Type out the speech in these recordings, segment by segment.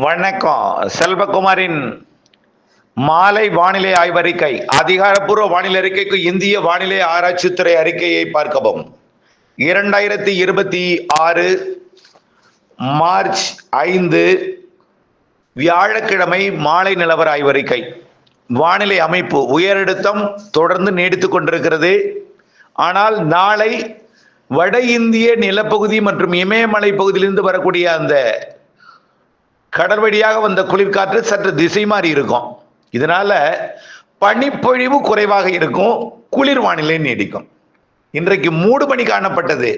வணக்கம். செல்வகுமாரின் மாலை வானிலை ஆய்வறிக்கை. அதிகாரப்பூர்வ வானிலை அறிக்கைக்கு இந்திய வானிலை ஆராய்ச்சித்துறை அறிக்கையை பார்க்கவும். 2026 மார்ச் 5 வியாழக்கிழமை மாலை நிலவர ஆய்வறிக்கை. வானிலை அமைப்பு உயரழுத்தம் தொடர்ந்து நீடித்துக் கொண்டிருக்கிறது. ஆனால் நாளை வட இந்திய நிலப்பகுதி மற்றும் இமயமலை பகுதியிலிருந்து வரக்கூடிய அந்த கடல் வழியாக வந்த குளிர்காற்று சற்று திசை மாறி இருக்கும். இதனால பனிப்பொழிவு குறைவாக இருக்கும், குளிர் வானிலை நீடிக்கும். இன்றைக்கு மூடு பனி காணப்பட்டது,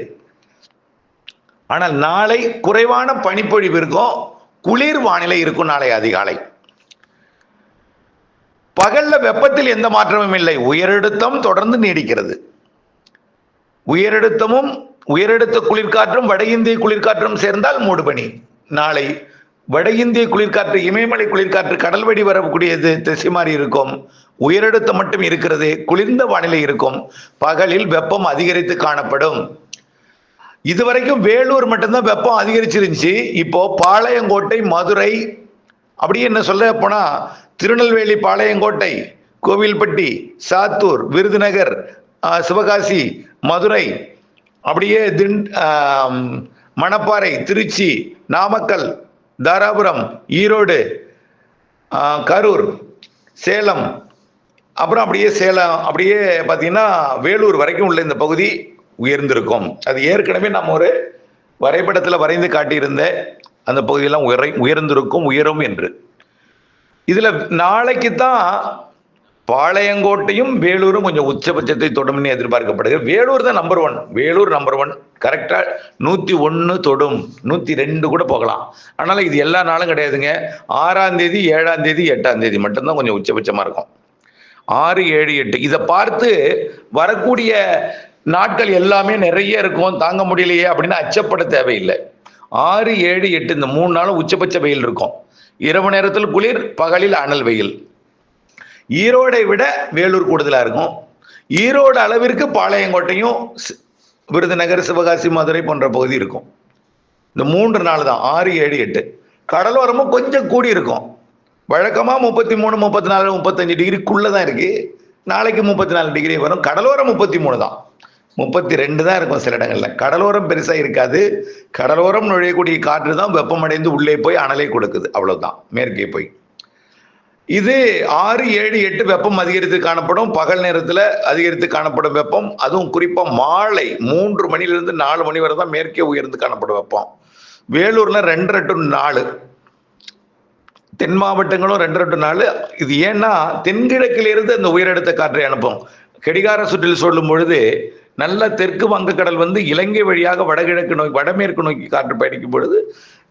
ஆனால் நாளை குறைவான பனிப்பொழிவு இருக்கும், குளிர் வானிலை இருக்கும். நாளை அதிகாலை பகல்ல வெப்பத்தில் எந்த மாற்றமும் இல்லை. உயரழுத்தம் தொடர்ந்து நீடிக்கிறது. உயரழுத்தமும் உயரழுத்த குளிர்காற்றும் வட இந்திய குளிர்காற்றும் சேர்ந்தால் மூடுபனி. நாளை வட இந்திய குளிர்காற்று, இமயமலை குளிர்காற்று கடல் வழி வரக்கூடியது திசை மாறி இருக்கும். உயரழுத்தம் மட்டும் இருக்கிறது, குளிர்ந்த வானிலை இருக்கும். பகலில் வெப்பம் அதிகரித்து காணப்படும். இதுவரைக்கும் வேலூர் மட்டும்தான் வெப்பம் அதிகரிச்சிருந்துச்சு. இப்போ பாளையங்கோட்டை, மதுரை, அப்படியே என்ன சொல்ல போனா திருநெல்வேலி, பாளையங்கோட்டை, கோவில்பட்டி, சாத்தூர், விருதுநகர், சிவகாசி, மதுரை, அப்படியே மணப்பாறை, திருச்சி, நாமக்கல், தாராபுரம், ஈரோடு, கரூர், சேலம், அப்புறம் அப்படியே பார்த்தீங்கன்னா வேலூர் வரைக்கும் உள்ள இந்த பகுதி உயர்ந்திருக்கும். அது ஏற்கனவே நம்ம ஒரு வரைபடத்தில் வரைந்து காட்டியிருந்தேன். அந்த பகுதியெல்லாம் உயர்ந்திருக்கும், உயரும் என்று. இதுல நாளைக்கு தான் பாளையங்கோட்டையும் வேலூரும் கொஞ்சம் உச்சபட்சத்தை தொடும்னு எதிர்பார்க்கப்படுகிறது. வேலூர் தான் நம்பர் 1. வேலூர் நம்பர் 1 கரெக்டா 101 தொடும், 102 கூட போகலாம். அதனால இது எல்லா நாளும் கிடையாதுங்க. 6ஆம் தேதி, 7ஆம் தேதி, 8ஆம் தேதி மட்டும்தான் கொஞ்சம் உச்சபட்சமா இருக்கும். 6, 7, 8 இதை பார்த்து வரக்கூடிய நாட்கள் எல்லாமே நிறைய இருக்கும், தாங்க முடியலையே அப்படின்னு அச்சப்பட தேவையில்லை. 6, 7, 8 இந்த 3 நாளும் உச்சபட்ச வெயில் இருக்கும். இரவு நேரத்தில் குளிர், பகலில் அனல் வெயில். ஈரோடை விட வேலூர் கூடுதலா இருக்கும். ஈரோடு அளவிற்கு பாளையங்கோட்டையும், விருதுநகர், சிவகாசி, மதுரை போன்ற பகுதி இருக்கும். இந்த 3 நாள் தான் 6, 7, 8. கடலோரமும் கொஞ்சம் கூடி இருக்கும். வழக்கமா 33, 34, 35 டிகிரிக்குள்ளதான் இருக்கு. நாளைக்கு 34 டிகிரி வரும். கடலோரம் 33 தான், 32 தான் இருக்கும் சில இடங்கள்ல. கடலோரம் பெருசா இருக்காது. கடலோரம் நுழையக்கூடிய காற்று தான் வெப்பமடைந்து உள்ளே போய் அனலை கொடுக்குது, அவ்வளவுதான், மேற்கே போய். இது 6, 7, 8 வெப்பம் அதிகரித்து காணப்படும். பகல் நேரத்தில் அதிகரித்து காணப்படும் வெப்பம். அதுவும் குறிப்பா மாலை 3 மணிலிருந்து 4 மணி வரை தான் மேற்கே உயர்ந்து காணப்படும் வெப்பம். வேலூர்ல 2 to 4, தென் மாவட்டங்களும் 2 to 4. இது ஏன்னா தென்கிழக்கிலிருந்து அந்த உயரடுத்த காற்றை அனுப்பும். கடிகார சுற்றில் சொல்லும் பொழுது நல்ல தெற்கு வங்கக்கடல் வந்து இலங்கை வழியாக வடகிழக்கு நோக்கி, வடமேற்கு நோக்கி காற்று பயணிக்கும் பொழுது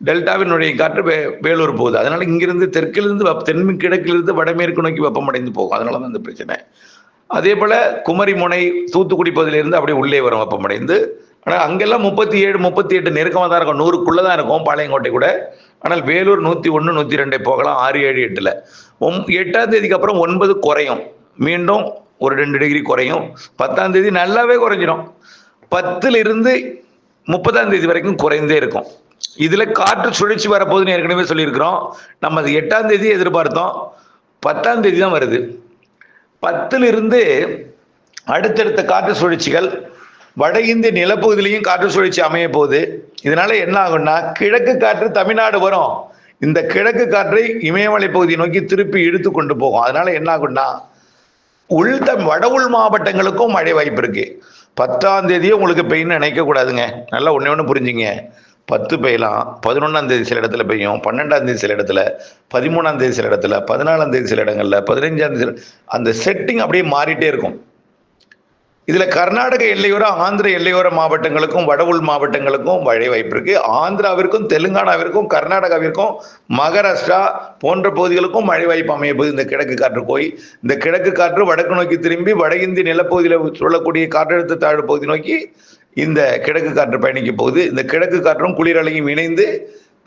டெல்டாவினுடைய காற்று வேலூர் போகுது. அதனால இங்கிருந்து தெற்கிலிருந்து தென்கிழக்கிலிருந்து வடமேற்கு நோக்கி வெப்பமடைந்து போகும். அதனாலதான் இந்த பிரச்சனை. அதே போல குமரி முனை, தூத்துக்குடி பகுதியிலிருந்து அப்படியே உள்ளே வரும் வெப்பமடைந்து. ஆனால் அங்கெல்லாம் 37, 38 நெருக்கமாக தான் இருக்கும், 100க்குள்ளதான் இருக்கும் பாளையங்கோட்டை கூட. ஆனால் வேலூர் 101, 102 போகலாம் 6, 7, 8ல. 8ஆம் தேதிக்கு அப்புறம் 9 குறையும், மீண்டும் ஒரு 2 டிகிரி குறையும். 10ஆம் தேதி நல்லாவே குறைஞ்சிடும். 10லிருந்து 30ஆம் தேதி வரைக்கும் குறைந்தே இருக்கும். இதுல காற்று சுழற்சி வரப்போகுதுன்னு ஏற்கனவே சொல்லியிருக்கிறோம். நம்ம அது 8ஆம் தேதி எதிர்பார்த்தோம், 10ஆம் தேதி தான் வருது. 10லிருந்து அடுத்தடுத்த காற்று சுழற்சிகள் வட இந்திய நிலப்பகுதியிலையும் காற்று சுழற்சி அமைய போகுது. இதனால என்ன ஆகும்னா, கிழக்கு காற்று தமிழ்நாடு வரும். இந்த கிழக்கு காற்றை இமயமலை பகுதியை நோக்கி திருப்பி இழுத்து கொண்டு போகும். அதனால என்ன ஆகும்னா, வட உள் மாவட்டங்களுக்கும் மழை வாய்ப்பு இருக்கு. 10ஆம் தேதியே உங்களுக்கு பெய்யும்னு நினைக்க கூடாதுங்க. நல்லா ஒண்ணு புரிஞ்சுங்க. 10 பெய்யலாம், 11ஆம் தேதி சில இடத்துல பெய்யும், 12ஆம் தேதி சில இடத்துல, 13ஆம் தேதி சில இடத்துல, 14ஆம் தேதி சில இடங்கள்ல, 15ஆம் தேதி. அந்த செட்டிங் அப்படியே மாறிட்டே இருக்கும். இதுல கர்நாடக எல்லையோர, ஆந்திர எல்லையோர மாவட்டங்களுக்கும் வட உள் மாவட்டங்களுக்கும் மழை வாய்ப்பு இருக்கு. ஆந்திராவிற்கும், தெலுங்கானாவிற்கும், கர்நாடகாவிற்கும், மகாராஷ்டிரா போன்ற பகுதிகளுக்கும் மழை வாய்ப்பு அமைய போது. இந்த கிழக்கு காற்று போய், இந்த கிழக்கு காற்று வடக்கு நோக்கி திரும்பி வட இந்திய நிலப்பகுதியில் சொல்லக்கூடிய காற்றழுத்த தாழ்வு பகுதி நோக்கி இந்த கிழக்கு காற்று பயணிக்க போகுது. இந்த கிழக்கு காற்றும் குளிரலையும் இணைந்து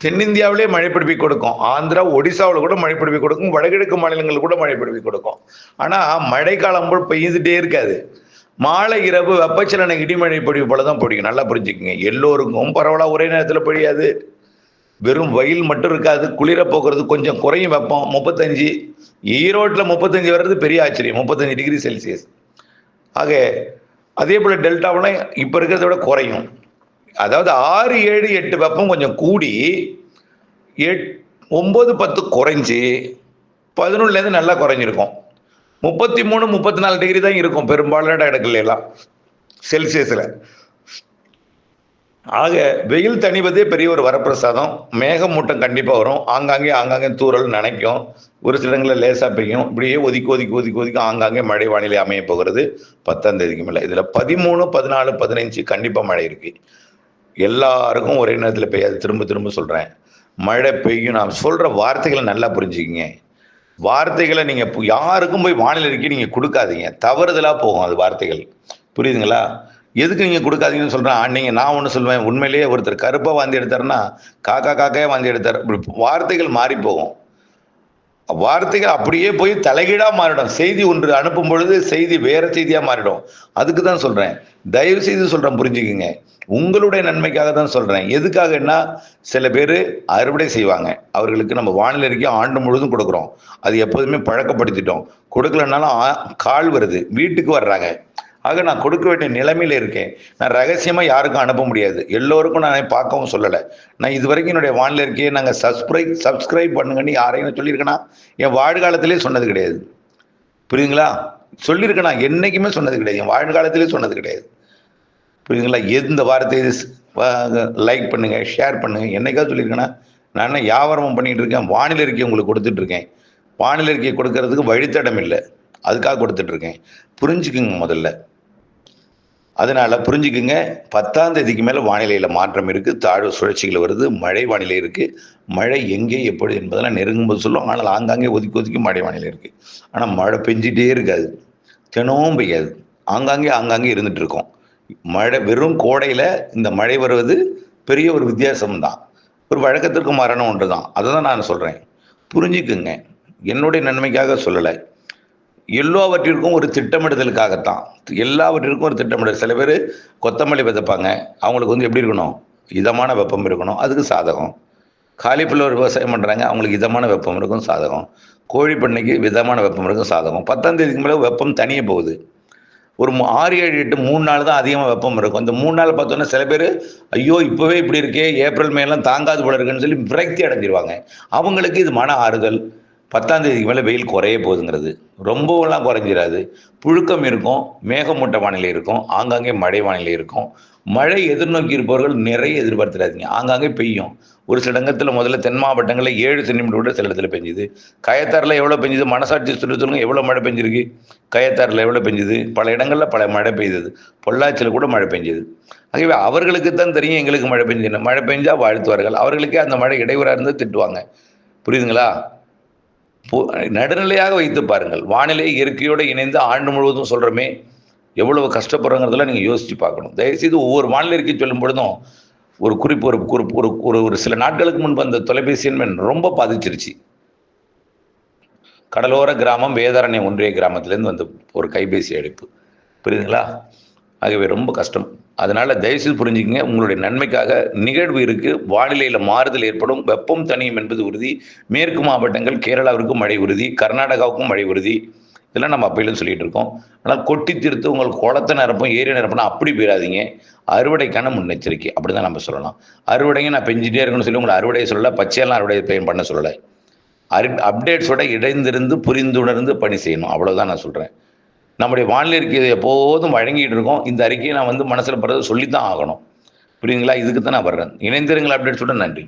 தென்னிந்தியாவிலே மழை பிடிப்பி கொடுக்கும். ஆந்திரா, ஒடிசாவில் கூட மழை பிடிப்பி கொடுக்கும். வடகிழக்கு மாநிலங்கள் கூட மழை பிடிப்பி கொடுக்கும். ஆனா மழை காலம் போல் பெய்துட்டே இருக்காது. மாலை இரவு வெப்பச்சலன இடிமழை பொழிவு போல தான் பொழியும். நல்லா புரிஞ்சுக்குங்க. எல்லோருக்கும் பரவலா ஒரே நேரத்தில் பொழியாது. வெறும் வெயில் மட்டும் இருக்காது, குளிர போக்குறது கொஞ்சம் குறையும் வெப்பம். 35, ஈரோட்டில் 35 வர்றது பெரிய ஆச்சரியம், 35 டிகிரி செல்சியஸ். ஆக அதே போல டெல்டாவில் இப்போ இருக்கிறத விட குறையும். அதாவது 6, 7, 8 வெப்பம் கொஞ்சம் கூடி 9, 10 குறைஞ்சி 11லேருந்து நல்லா குறைஞ்சிருக்கும். 33, 34 டிகிரி தான் இருக்கும் பெரும்பாலான இடங்கள்ல எல்லாம் செல்சியஸில். ஆக வெயில் தணிவதே பெரிய ஒரு வரப்பிரசாதம். மேகமூட்டம் கண்டிப்பாக வரும், ஆங்காங்கே தூறல் நனைக்கும், ஒரு சில இடங்களில் லேசாக பெய்யும். இப்படியே ஒதுக்கி ஆங்காங்கே மழை வானிலை அமைய போகிறது 10ஆம் தேதிக்கு மேலே. இதில் 13, 14, 15 கண்டிப்பாக மழை இருக்கு. எல்லாருக்கும் ஒரே நேரத்தில் பெய்யாது. திரும்ப சொல்கிறேன், மழை பெய்யும். நான் சொல்கிற வார்த்தைகளை நல்லா புரிஞ்சுக்கிங்க. வார்த்தைகளை நீங்கள் யாருக்கும் போய் வானிலை அறிக்கை நீங்கள் கொடுக்காதீங்க, தவறுதலாக போகும் அது வார்த்தைகள். புரியுதுங்களா? எதுக்கு நீங்கள் கொடுக்காதீங்கன்னு சொல்கிறேன். நீங்கள் நான் ஒன்று சொல்லுவேன், உண்மையிலேயே ஒருத்தர் கருப்பாக வாந்தி எடுத்தாருன்னா காக்காயே வாந்தி எடுத்தார், வார்த்தைகள் மாறி போகும். வார்த்தைகள் அப்படியே போய் தலைகீழாக மாறிடும். செய்தி ஒன்று அனுப்பும் பொழுது செய்தி வேற செய்தியாக மாறிடும். அதுக்கு தான் சொல்கிறேன், தயவு செய்து சொல்கிறேன், புரிஞ்சுக்குங்க. உங்களுடைய நன்மைக்காக தான் சொல்கிறேன். எதுக்காகன்னா, சில பேர் அறுவடை செய்வாங்க, அவர்களுக்கு நம்ம வானிலை அறிக்கை ஆண்டு முழுதும் கொடுக்குறோம். அது எப்போதுமே பழக்கப்படுத்திட்டோம். கொடுக்கலனாலும் கால் வருது, வீட்டுக்கு வர்றாங்க. ஆக நான் கொடுக்க வேண்டிய நிலைமையில் இருக்கேன். நான் ரகசியமாக யாருக்கும் அனுப்ப முடியாது, எல்லோருக்கும் நான் பார்க்கவும் சொல்லலை. நான் இது வரைக்கும் என்னுடைய வானிலை அறிக்கையை நாங்கள் சப்ஸ்கிரைப் பண்ணுங்கன்னு யாரையும் சொல்லியிருக்கேன்னா என் வாழ்காலத்திலே சொன்னது கிடையாது. புரியுதுங்களா? சொல்லியிருக்கேனா? என்றைக்குமே சொன்னது கிடையாது, என் வாழ்காலத்திலே சொன்னது கிடையாது. புரியுதுங்களா? எந்த வார்த்தையை லைக் பண்ணுங்க, ஷேர் பண்ணுங்க, என்னைக்காவது சொல்லியிருக்கேன்னா? நான் என்ன வியாபாரமும் பண்ணிகிட்டு இருக்கேன், வானிலை அறிக்கை உங்களுக்கு கொடுத்துட்ருக்கேன். வானிலை அறிக்கை கொடுக்கறதுக்கு வழித்தடம் இல்லை, அதுக்காக கொடுத்துட்ருக்கேன். புரிஞ்சுக்குங்க முதல்ல. அதனால புரிஞ்சுக்குங்க, 10ஆம் தேதிக்கு மேலே வானிலையில் மாற்றம் இருக்குது, தாழ்வு சுழற்சிகள் வருது, மழை வானிலை இருக்குது. மழை எங்கே எப்படி என்பதெல்லாம் நெருங்கும்போது சொல்லும். ஆனால் ஆங்காங்கே ஒதுக்கி மழை வானிலை இருக்குது. ஆனால் மழை பெஞ்சிட்டே இருக்காது, தினமும் பெய்யாது, ஆங்காங்கே இருந்துட்டு இருக்கோம். மழை வெறும் கோடையில் இந்த மழை வருவது பெரிய ஒரு வித்தியாசம் தான், ஒரு வழக்கத்திற்கு மாறான ஒன்று தான். அதை தான் நான் சொல்கிறேன், புரிஞ்சுக்குங்க. என்னுடைய நன்மைக்காக சொல்லலை, எல்லாவற்றிற்கும் ஒரு திட்டமிடுதலுக்காகத்தான். எல்லாவற்றிற்கும் ஒரு திட்டமிடல். சில பேர் கொத்தமல்லி விதைப்பாங்க, அவங்களுக்கு எப்படி இருக்கணும்? இதமான வெப்பம் இருக்கணும், அதுக்கு சாதகம். காலிஃப்ளவர் விவசாயம் பண்ணுறாங்க, அவங்களுக்கு இதமான வெப்பம் இருக்கும், சாதகம். கோழி பண்ணைக்கு விதமான வெப்பம் இருக்கும், சாதகம். 10ஆம் தேதிக்கு மேலே வெப்பம் தனியே போகுது. ஒரு 6, 7, 8 3 நாள் தான் அதிகமாக வெப்பம் இருக்கும். இந்த 3 நாள் பார்த்தோன்னா சில பேர் ஐயோ இப்போவே இப்படி இருக்கே, ஏப்ரல் மேலாம் தாங்காது போல இருக்குன்னு சொல்லி விரக்தி அடைஞ்சிருவாங்க. அவங்களுக்கு இது மன ஆறுதல். 10ஆம் தேதிக்கு மேலே வெயில் குறைய போகுதுங்கிறது. ரொம்பவெல்லாம் குறைஞ்சிடாது. புழுக்கம் இருக்கும், மேகமூட்ட வானிலை இருக்கும், ஆங்காங்கே மழை வானிலை இருக்கும். மழை எதிர்நோக்கி இருப்பவர்கள் நிறைய எதிர்பார்த்துடாதீங்க, ஆங்காங்கே பெய்யும். ஒரு சில இடத்துல முதல்ல தென் மாவட்டங்களில் 7 சென்டிமீட்டர் கூட சில இடத்துல பெஞ்சுது. கயத்தாரில் எவ்வளோ பெஞ்சுது? மனசாட்சி சொல்லுங்க, எவ்வளோ மழை பெஞ்சிருக்கு? கயத்தாரில் எவ்வளோ பெஞ்சுது? பல இடங்களில் பல மழை பெய்யுது. பொள்ளாச்சியில் கூட மழை பெஞ்சுது. ஆகவே அவர்களுக்கு தான் தெரியும் எங்களுக்கு மழை பெஞ்சுன்னு. மழை பெஞ்சா வாழ்த்துவார்கள், அவர்களுக்கே அந்த மழை இடையூறாக இருந்து திட்டுவாங்க. புரியுதுங்களா? நடுநிலையாக வைத்து பாருங்கள். வானிலை இயற்கையோடு இணைந்து ஆண்டு முழுவதும் சொல்கிறோமே, எவ்வளவு கஷ்டப்படுறோங்கிறதெல்லாம் நீங்கள் யோசித்து பார்க்கணும். தயவுசெய்து ஒவ்வொரு வானிலை அறிக்கை சொல்லும் பொழுதும் ஒரு ஒரு சில நாட்களுக்கு முன்பு அந்த தொலைபேசி எண் ரொம்ப பாதிச்சிருச்சு. கடலோர கிராமம் வேதாரண்யம் ஒன்றிய கிராமத்திலேருந்து வந்த ஒரு கைபேசி அழைப்பு. புரியுதுங்களா? ஆகவே ரொம்ப கஷ்டம். அதனால் தயவுசெய்து புரிஞ்சுக்கங்க, உங்களுடைய நன்மைக்காக நிகழ்வு இருக்குது. வானிலையில் மாறுதல் ஏற்படும், வெப்பம் தனியும் என்பது உறுதி. மேற்கு மாவட்டங்கள் கேரளாவிற்கும் மழை உறுதி, கர்நாடகாவுக்கும் மழை உறுதி. இதெல்லாம் நம்ம அப்பையிலும் சொல்லிட்டு இருக்கோம். ஆனால் கொட்டி தீர்த்து உங்களுக்கு குளத்தை நிரப்பும், ஏரியை நிரப்புனா அப்படி போயிடாதீங்க. அறுவடைக்கான முன்னெச்சரிக்கை, அப்படி தான் நம்ம சொல்லலாம். அறுவடைங்க நான் பெஞ்சிட்டே இருக்குன்னு சொல்லி உங்களை அறுவடையை சொல்லலை, பச்சையெல்லாம் அறுவடை பண்ண சொல்லலை. அப்டேட்ஸோட இணைந்திருந்து புரிந்துணர்ந்து பணி செய்யணும், அவ்வளோதான் நான் சொல்கிறேன். நம்முடைய வானிலை அறிக்கையை எப்போதும் வழங்கிட்டு இருக்கோம். இந்த அறிக்கையை நான் மனசில் படுறது சொல்லித்தான் ஆகணும். புரியுதுங்களா? இதுக்கு தான் நான் வர்றேன். இணைந்திருங்கள் அப்டேட்ஸோட. நன்றி.